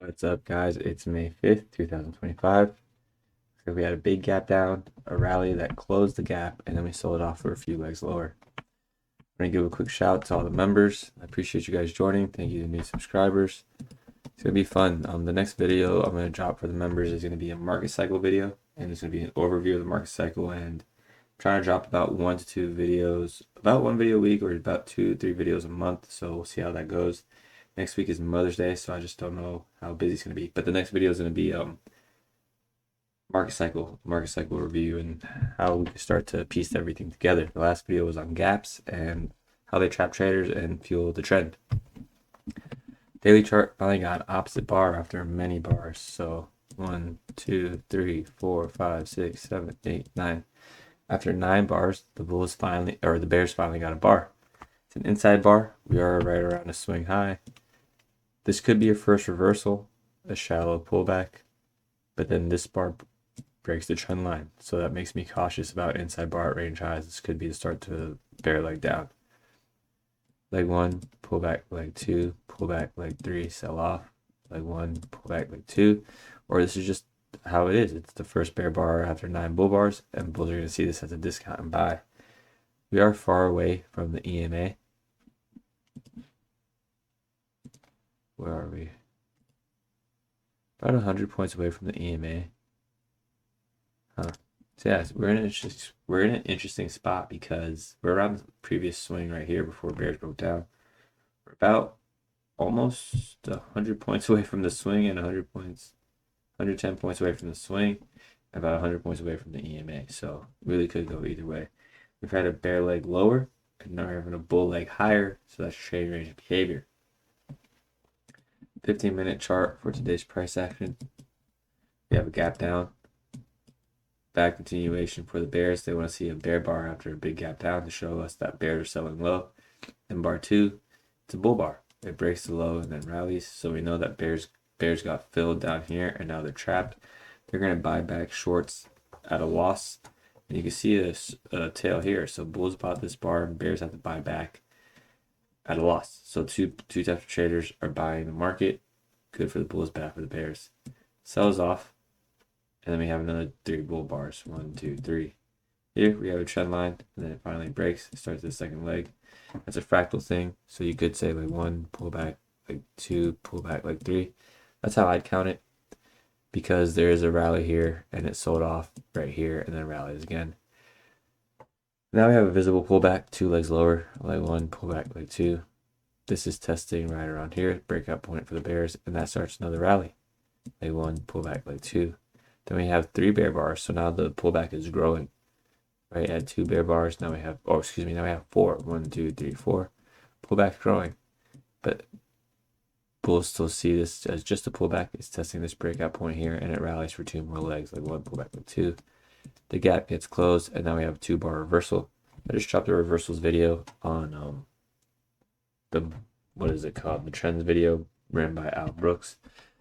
What's up, guys? It's May 5th, 2025. So we had a big gap down, a rally that closed the gap, and then we sold off for a few legs lower. I'm going to give a quick shout to all the members. I appreciate you guys joining. Thank you to new subscribers. It's going to be fun. The next video I'm going to drop for the members is going to be a market cycle video, and it's going to be an overview of the market cycle, and I'm trying to drop about 1 to 2 videos, about 1 video a week, or about 2 to 3 videos a month. So we'll see how that goes. Next week is Mother's Day, so I just don't know how busy it's going to be. But the next video is going to be market cycle review, and how we can start to piece everything together. The last video was on gaps and how they trap traders and fuel the trend. Daily chart finally got an opposite bar after many bars. So 1, 2, 3, 4, 5, 6, 7, 8, 9. After 9 bars, the bears finally got a bar. It's an inside bar. We are right around a swing high. This could be a first reversal, a shallow pullback, but then this bar breaks the trend line. So that makes me cautious about inside bar at range highs. This could be the start to bear leg down. Leg 1, pullback, leg 2, pullback, leg 3, sell off. Leg 1, pullback, leg 2. Or this is just how it is. It's the first bear bar after 9 bull bars, and bulls are going to see this as a discount and buy. We are far away from the EMA. Where are we? About 100 points away from the EMA. So yeah, we're in an interesting spot because we're around the previous swing right here before bears broke down. We're about almost 100 points away from the swing, and 110 points away from the swing, and about 100 points away from the EMA. So really could go either way. We've had a bear leg lower, and now we're having a bull leg higher. So that's trading range behavior. 15-minute chart for today's price action. We have a gap down. Back continuation for the bears. They want to see a bear bar after a big gap down to show us that bears are selling low. And bar 2, it's a bull bar. It breaks the low and then rallies. So we know that bears got filled down here and now they're trapped. They're going to buy back shorts at a loss. And you can see a tail here. So bulls bought this bar and bears have to buy back at a loss. So two types of traders are buying the market. Good for the bulls, bad for the bears. Sells off. And then we have another 3 bull bars. 1, 2, 3. Here we have a trend line, and then it finally breaks. It starts the second leg. That's a fractal thing. So you could say like 1, pull back, like 2, pull back, like 3. That's how I'd count it, because there is a rally here, and it sold off right here, and then rallies again. Now we have a visible pullback, 2 legs lower, leg 1, pullback, leg 2. This is testing right around here, breakout point for the bears, and that starts another rally. Leg 1, pullback, leg 2. Then we have 3 bear bars, so now the pullback is growing. Right, at 2 bear bars, now we have, now we have 4. 1, 2, 3, 4. Pullback growing. But bulls still see this as just a pullback. It's testing this breakout point here, and it rallies for 2 more legs, like 1, pullback, like 2. The gap gets closed, and now we have a 2 bar reversal. I just dropped a reversals video on what is it called? The trends video written by Al Brooks.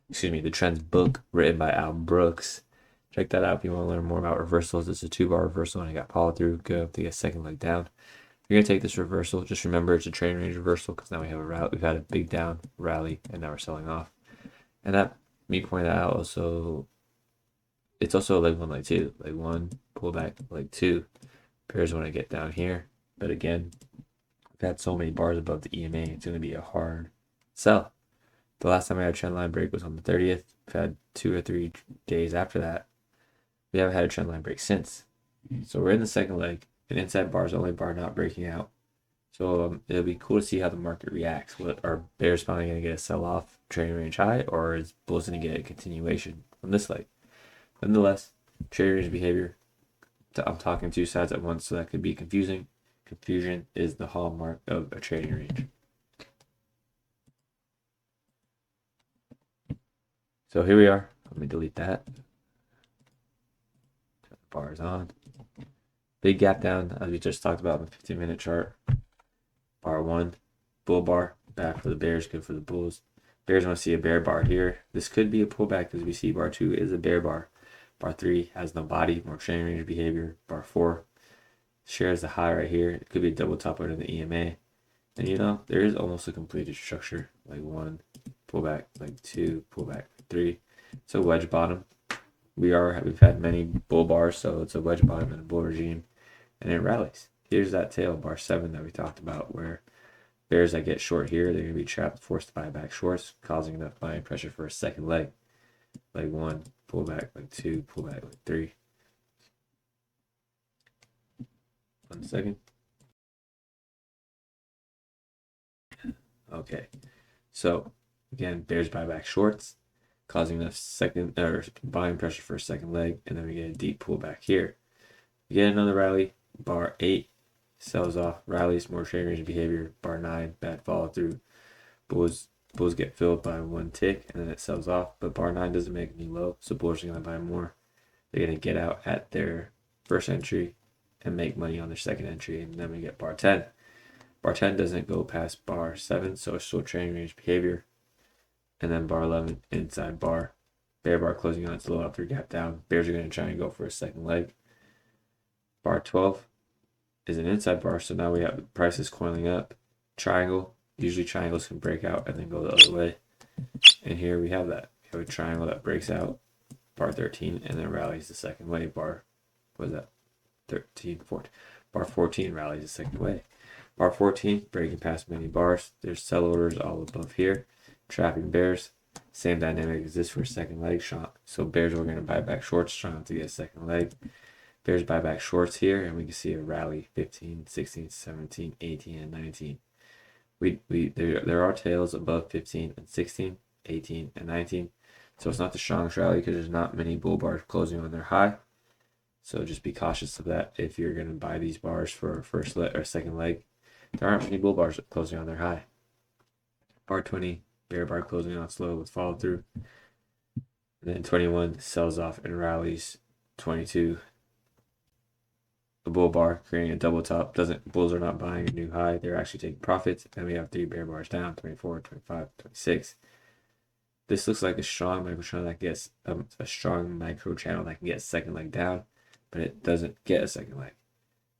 The trends book written by Al Brooks. Check that out if you want to learn more about reversals. It's a 2 bar reversal and I got followed through. Go to get second leg down. You're going to take this reversal. Just remember it's a trading range reversal, because now we have a rally. We've had a big down rally and now we're selling off. And that, me pointing that out, it's also leg 1, leg 2. Leg 1, pull back, leg 2. Bears want to get down here. But again, we've had so many bars above the EMA, it's going to be a hard sell. The last time I had a trend line break was on the 30th. We've had 2 or 3 days after that. We haven't had a trend line break since. So we're in the second leg, and inside bar is the only bar not breaking out. So it'll be cool to see how the market reacts. Are bears finally going to get a sell-off, trading range high, or is bulls going to get a continuation from this leg? Nonetheless, trading range behavior. I'm talking 2 sides at once, so that could be confusing. Confusion is the hallmark of a trading range. So here we are. Let me delete that. Bars on. Big gap down, as we just talked about in the 15-minute chart. Bar 1, bull bar, bad for the bears, good for the bulls. Bears want to see a bear bar here. This could be a pullback, because we see bar 2 is a bear bar. Bar 3 has no body, more trading range behavior. Bar 4 shares the high right here. It could be a double top under the EMA. And there is almost a completed structure. Like 1, pull back like 2, pull back like 3. It's a wedge bottom. We've had many bull bars, so it's a wedge bottom in a bull regime, and it rallies. Here's that tail, bar 7 that we talked about, where bears that get short here, they're going to be trapped, forced to buy back shorts, causing enough buying pressure for a second leg. Leg 1, pull back leg 2, pull back leg 3. 1 second. Okay, so again, bears buy back shorts, causing enough second or buying pressure for a second leg, and then we get a deep pullback here. We get another rally, bar 8 sells off, rallies, more trading range behavior, bar 9 bad follow through. Bulls get filled by 1 tick, and then it sells off, but bar 9 doesn't make a new low, so bulls are going to buy more. They're going to get out at their first entry and make money on their second entry, and then we get bar 10. Bar 10 doesn't go past bar 7, so it's still trading range behavior. And then bar 11, inside bar. Bear bar closing on its low after gap down. Bears are going to try and go for a second leg. Bar 12 is an inside bar, so now we have prices coiling up. Triangle. Usually triangles can break out and then go the other way. And here we have that. We have a triangle that breaks out, bar 13, and then rallies the second way. Bar, what is that? 13, 14. Bar 14 rallies the second way. Bar 14, breaking past many bars. There's sell orders all above here. Trapping bears. Same dynamic as this for a second leg. So bears are going to buy back shorts, trying to get a second leg. Bears buy back shorts here, and we can see a rally 15, 16, 17, 18, and 19. There are tails above 15 and 16, 18, and 19. So it's not the strongest rally because there's not many bull bars closing on their high. So just be cautious of that if you're going to buy these bars for a first leg or second leg. There aren't many bull bars closing on their high. Bar 20, bear bar closing on slow with follow through. And then 21 sells off and rallies. 22, a bull bar creating a double top. Bulls are not buying a new high. They're actually taking profits. And we have 3 bear bars down, 24, 25, 26. This looks like a strong micro channel that gets a strong micro channel that can get a second leg down, but it doesn't get a second leg.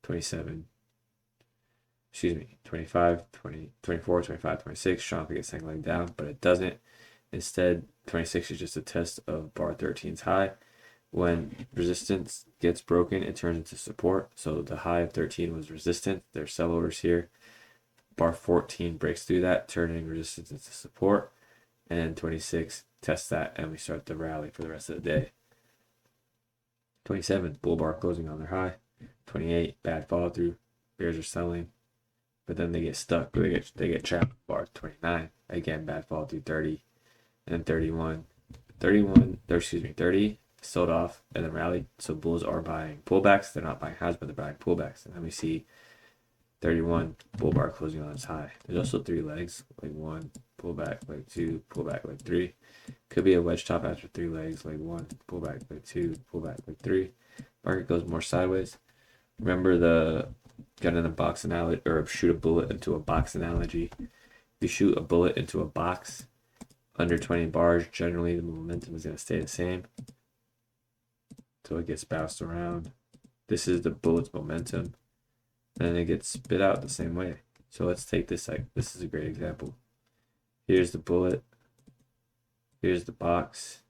25, 20, 24, 25, 26, strong to get second leg down, but it doesn't. Instead, 26 is just a test of bar 13's high. When resistance gets broken, it turns into support. So the high of 13 was resistance. There's sell orders here. Bar 14 breaks through that, turning resistance into support. And 26 tests that, and we start the rally for the rest of the day. 27, bull bar closing on their high. 28, bad follow through. Bears are selling, but then they get stuck. They get trapped. Bar 29, again bad follow through. 30, and then 30 sold off and then rallied. So bulls are buying pullbacks. They're not buying highs, but they're buying pullbacks. And then we see 31, bull bar closing on its high. There's also 3 legs, leg 1, pullback, leg 2, pullback, leg 3. Could be a wedge top after 3 legs, leg 1, pullback, leg 2, pullback, leg 3. Market goes more sideways. Remember the gun in a box analogy, or shoot a bullet into a box analogy. If you shoot a bullet into a box under 20 bars, generally the momentum is going to stay the same. So it gets bounced around. This is the bullet's momentum. And it gets spit out the same way. So let's take this, this is a great example. Here's the bullet. Here's the box.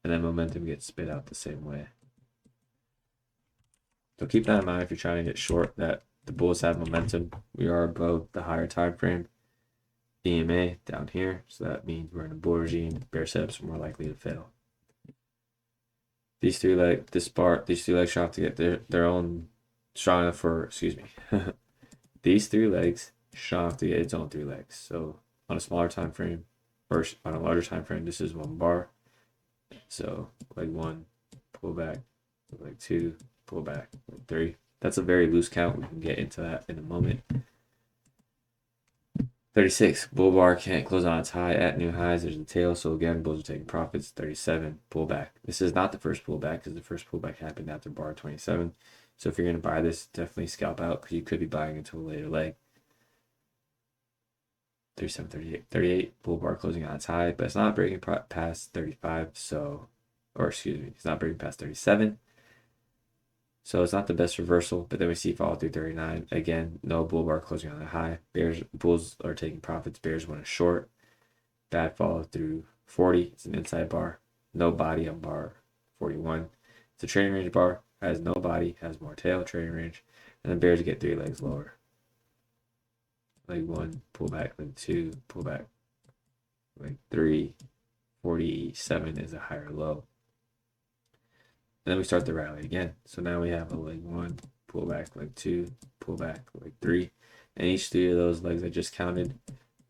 And then momentum gets spit out the same way. So keep that in mind if you're trying to get short, that the bulls have momentum. We are above the higher time frame. EMA down here, so that means we're in a bull regime. Bear setups are more likely to fail. These 3 legs, these 2 legs have to get their own strong enough for, these 3 legs strong enough to get its own 3 legs. So on a smaller time frame, or on a larger time frame, this is 1 bar. So leg 1, pull back, leg 2, pull back, leg 3. That's a very loose count. We can get into that in a moment. 36, bull bar can't close on its high at new highs. There's a tail, so again, bulls are taking profits. 37, pullback. This is not the first pullback because the first pullback happened after bar 27. So if you're going to buy this, definitely scalp out because you could be buying into a later leg. 37, 38, 38, bull bar closing on its high, but it's not breaking past 35. So, it's not breaking past 37. So it's not the best reversal, but then we see follow through 39. Again, no bull bar closing on the high. Bulls are taking profits. Bears want a short. Bad follow through 40. It's an inside bar. No body on bar 41. It's a trading range bar. Has no body. Has more tail trading range. And then bears get 3 legs lower. Leg 1, pull back. Leg 2, pull back. Leg 3, 47 is a higher low. And then we start the rally again. So now we have a leg 1, pull back, leg 2, pull back, leg 3. And each 3 of those legs I just counted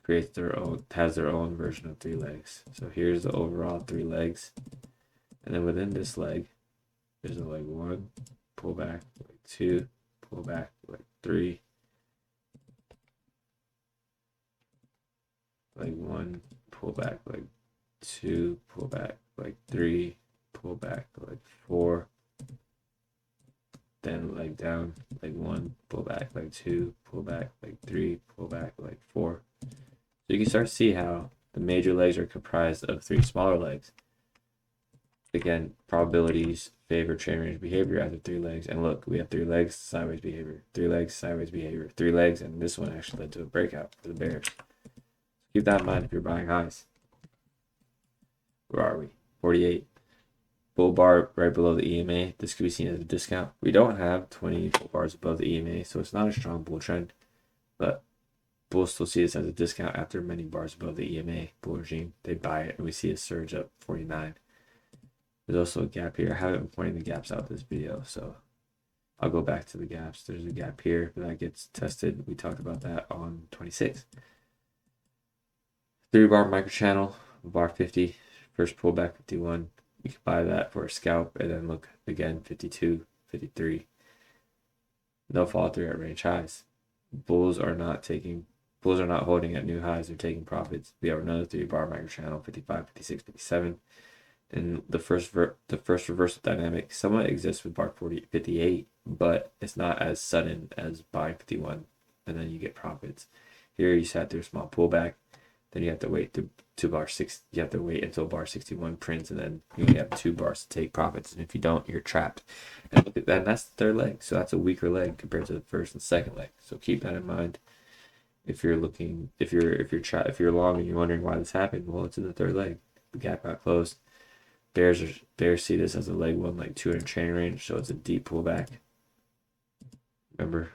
has their own version of 3 legs. So here's the overall 3 legs. And then within this leg, there's a leg 1, pull back, leg 2, pull back, leg 3. Leg 1, pull back, leg 2, pull back, leg 3, pull back, leg 4, then leg down, leg 1, pull back, leg 2, pull back, leg 3, pull back, leg 4. So you can start to see how the major legs are comprised of 3 smaller legs. Again, probabilities favor trading range behavior after 3 legs. And look, we have 3 legs, sideways behavior, 3 legs, sideways behavior, 3 legs, and this one actually led to a breakout for the bears. Keep that in mind if you're buying highs. Where are we? 48. Bull bar right below the EMA. This could be seen as a discount. We don't have 20 bull bars above the EMA, so it's not a strong bull trend. But bulls still see this as a discount after many bars above the EMA bull regime. They buy it, and we see a surge up 49. There's also a gap here. I haven't been pointing the gaps out this video, so I'll go back to the gaps. There's a gap here, but that gets tested. We talked about that on 26. 3-bar microchannel, bar 50, first pullback 51. You can buy that for a scalp, and then look again 52, 53. No follow through at range highs. Bulls are not holding at new highs. They're taking profits. We have another 3-bar microchannel, 55, 56, 57. And the first reversal dynamic somewhat exists with bar 58, but it's not as sudden as buying 51, and then you get profits. Here you sat through a small pullback. Then you have to wait to bar 6. You have to wait until bar 61 prints, and then you only have 2 bars to take profits. And if you don't, you're trapped. And look at that. And that's the third leg. So that's a weaker leg compared to the first and second leg. So keep that in mind. If you're long and you're wondering why this happened, well, it's in the third leg. The gap got closed. Bears see this as a leg 1, like 200 trading range. So it's a deep pullback. Remember,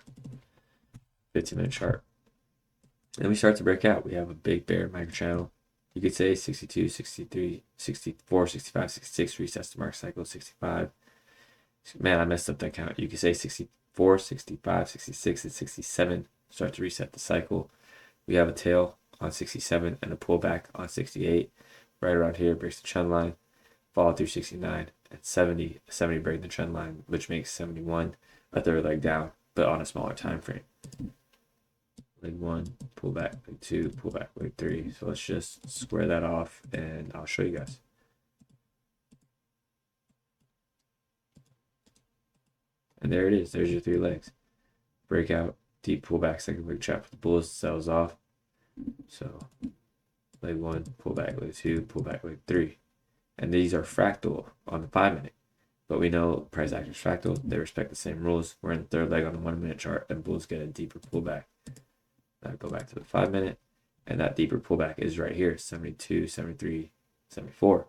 15-minute chart. Then we start to break out. We have a big bear microchannel. You could say 62, 63, 64, 65, 66 resets the market cycle, 65. Man, I messed up that count. You could say 64, 65, 66, and 67 start to reset the cycle. We have a tail on 67 and a pullback on 68. Right around here breaks the trend line. Follow through 69 and 70. 70 break the trend line, which makes 71 a third leg down, but on a smaller time frame. Leg 1, pull back, leg 2, pull back, leg 3. So let's just square that off and I'll show you guys. And there it is. There's your 3 legs. Breakout, deep pullback, second leg trap for the bulls, sells off. So leg 1, pull back, leg 2, pull back, leg 3. And these are fractal on the 5-minute. But we know price action is fractal. They respect the same rules. We're in the third leg on the 1-minute chart, and bulls get a deeper pullback. Now go back to the 5-minute, and that deeper pullback is right here, 72, 73, 74.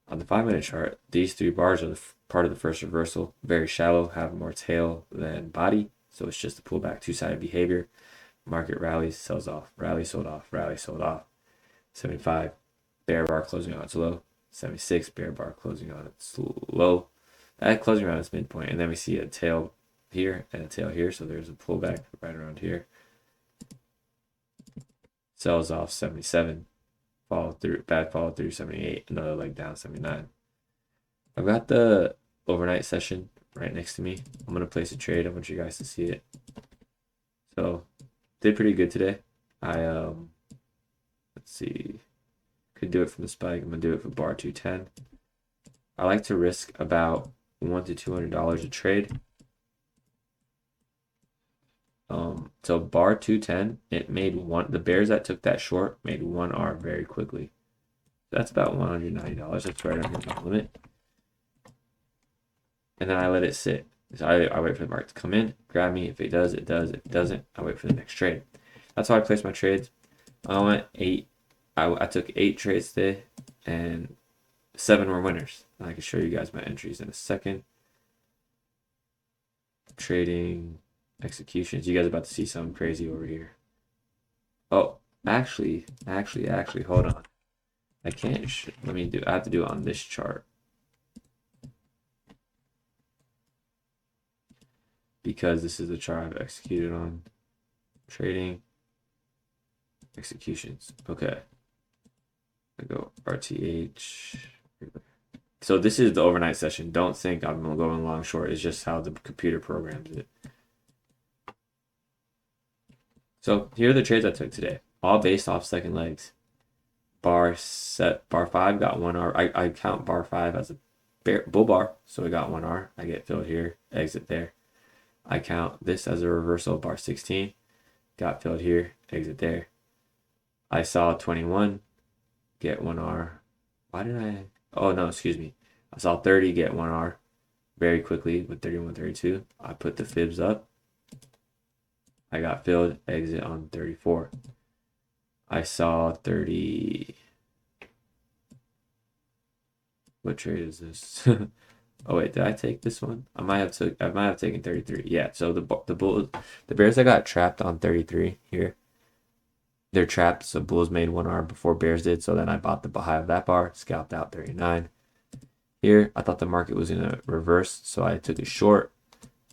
On the 5-minute chart, these 3 bars are part of the first reversal. Very shallow, have more tail than body, so it's just a pullback, 2-sided behavior. Market rallies, sells off, rally sold off, rally sold off. 75, bear bar closing on its low. 76, bear bar closing on its low. That closing around its midpoint, and then we see a tail here and a tail here, so there's a pullback right around here. Sells off 77, bad follow through 78, another leg down 79. I've got the overnight session right next to me. I'm gonna place a trade. I want you guys to see it. So did pretty good today. Let's see, could do it from the spike. I'm gonna do it for bar 210. I like to risk about $100 to $200 a trade. So bar 210, it made the bears that took that short made 1 R very quickly. That's about $190. That's right under my limit. And then I let it sit. So I wait for the market to come in, grab me. If it does, it does. If it doesn't, I wait for the next trade. That's how I place my trades. I went 8. I took 8 trades today, and 7 were winners. And I can show you guys my entries in a second. Trading executions. You guys are about to see something crazy over here. Oh, actually, hold on. I can't. I have to do it on this chart. Because this is the chart I've executed on. Trading executions. Okay. I go RTH. So this is the overnight session. Don't think I'm going long short. It's just how the computer programs it. So here are the trades I took today, all based off second legs. Bar 5 got 1R. I count bar 5 as a bull bar, so we got 1R. I get filled here, exit there. I count this as a reversal. Bar 16 got filled here, exit there. I saw 21 get 1R. Why did I? Oh no, excuse me. I saw 30 get 1R very quickly with 31, 32. I put the fibs up. I got filled, exit on 34. I saw 30. What trade is this? Oh wait, did I take this one? I might have taken 33. Yeah, so the Bears that got trapped on 33 here. They're trapped, so Bulls made 1R before Bears did, so then I bought the high of that bar, scalped out 39. Here, I thought the market was gonna reverse, so I took a short,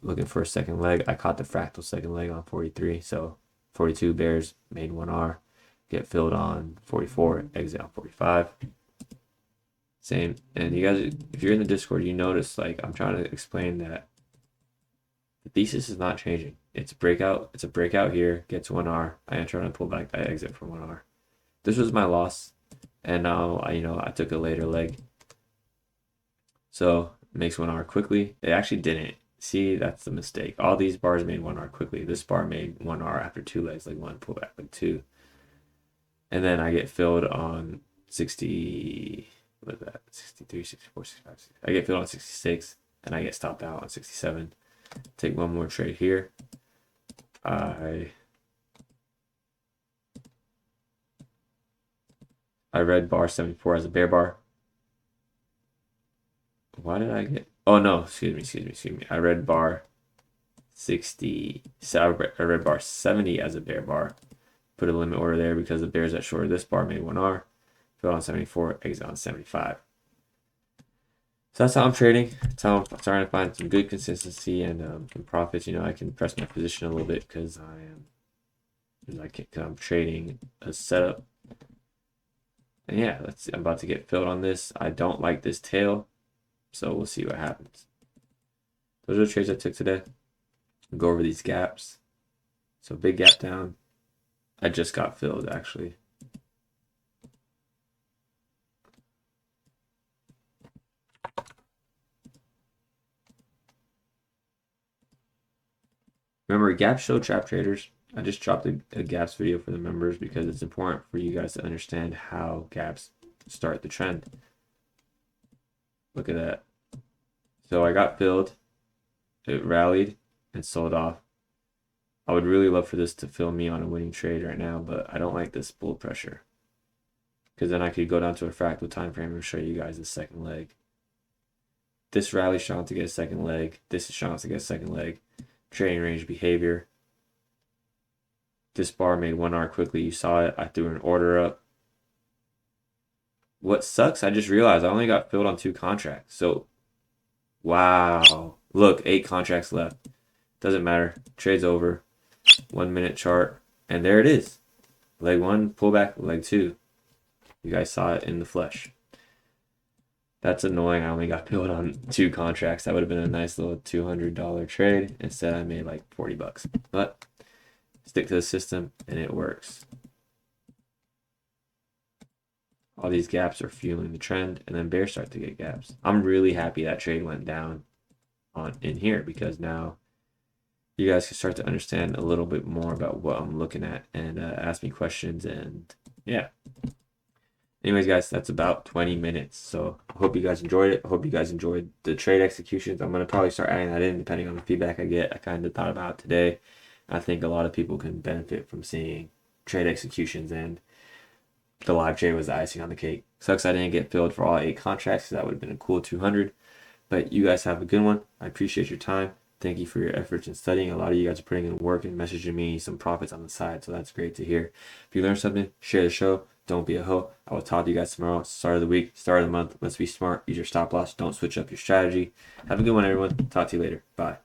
looking for a second leg. I caught the fractal second leg on 43, so 42 Bears made 1R, get filled on 44, exit on 45. Same, and you guys, if you're in the Discord, you notice like I'm trying to explain that the thesis is not changing. It's a breakout. It's a breakout here. Gets 1R. I am trying to pull back. I exit for 1R. This was my loss, and now I took a later leg. So it makes 1R quickly. It actually didn't. See, that's the mistake. All these bars made 1R quickly. This bar made 1R after 2 legs, like 1 pull back, like 2, and then I get filled on 60. What is that? 63, 64, 65. 66. I get filled on 66, and I get stopped out on 67. Take one more trade here. I read bar 74 as a bear bar. Why did I get? Oh no, excuse me. I read bar 60. So I read bar 70 as a bear bar. Put a limit order there because the bears that shorted this bar made 1R. Filled on 74, exit on 75. So that's how I'm trading. That's how I'm starting to find some good consistency and some profits. I can press my position a little bit because I'm trading a setup. And yeah, I'm about to get filled on this. I don't like this tail, so we'll see what happens. Those are the trades I took today. I'll go over these gaps. So big gap down. I just got filled actually. Remember, gaps show trap traders. I just dropped a gaps video for the members because it's important for you guys to understand how gaps start the trend. Look at that. So I got filled. It rallied and sold off. I would really love for this to fill me on a winning trade right now, but I don't like this bull pressure. Because then I could go down to a fractal time frame and show you guys the second leg. This rally shot to get a second leg. This is shot to get a second leg. Trading range behavior. This bar made 1R quickly. You saw it. I threw an order up. What sucks, I just realized I only got filled on 2 contracts. So, wow. Look, 8 contracts left. Doesn't matter. Trade's over. 1 minute chart. And there it is. Leg 1, pullback. Leg 2. You guys saw it in the flesh. That's annoying. I only got filled on 2 contracts. That would have been a nice little $200 trade. Instead, I made like 40 bucks. But stick to the system and it works. All these gaps are fueling the trend, and then bears start to get gaps. I'm really happy that trade went down in here because now you guys can start to understand a little bit more about what I'm looking at and ask me questions. And yeah. Anyways, guys, that's about 20 minutes. So I hope you guys enjoyed it. I hope you guys enjoyed the trade executions. I'm going to probably start adding that in depending on the feedback I get. I kind of thought about it today. I think a lot of people can benefit from seeing trade executions, and the live trade was the icing on the cake. Sucks I didn't get filled for all 8 contracts, because that would have been a cool 200. But you guys have a good one. I appreciate your time. Thank you for your efforts in studying. A lot of you guys are putting in work and messaging me some profits on the side, so that's great to hear. If you learned something, share the show. Don't be a hoe. I will talk to you guys tomorrow. Start of the week, start of the month. Let's be smart. Use your stop loss. Don't switch up your strategy. Have a good one, everyone. Talk to you later. Bye.